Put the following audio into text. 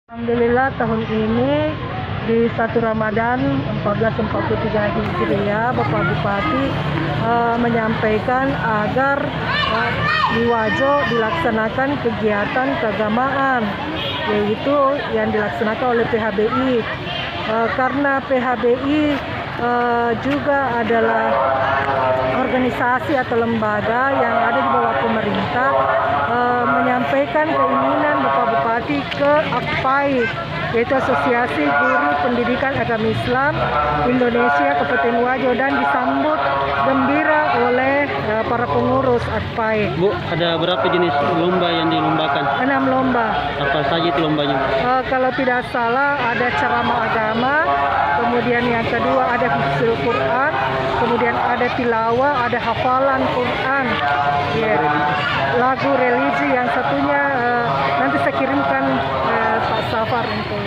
Alhamdulillah tahun ini di 1 Ramadan 1443 Hijriah, Bapak Bupati menyampaikan agar di Wajo dilaksanakan kegiatan keagamaan, yaitu yang dilaksanakan oleh PHBI. Karena PHBI juga adalah organisasi atau lembaga yang ada di bawah pemerintah, menyampaikan keinginan Bapak Bupati ke AKPAI, yaitu Asosiasi Guru Pendidikan Agama Islam Indonesia Kabupaten Wajo, dan disambut gembira oleh para pengurus AKPAI. Bu, ada berapa jenis lomba yang dilombakan? 6 lomba. Apa saja itu lombanya? Kalau tidak salah ada ceramah agama, kemudian yang kedua ada hifdzul Quran, kemudian ada tilawah, ada hafalan Quran, lagu religi, yang satunya nanti saya kirimkan Pak Safar untuk.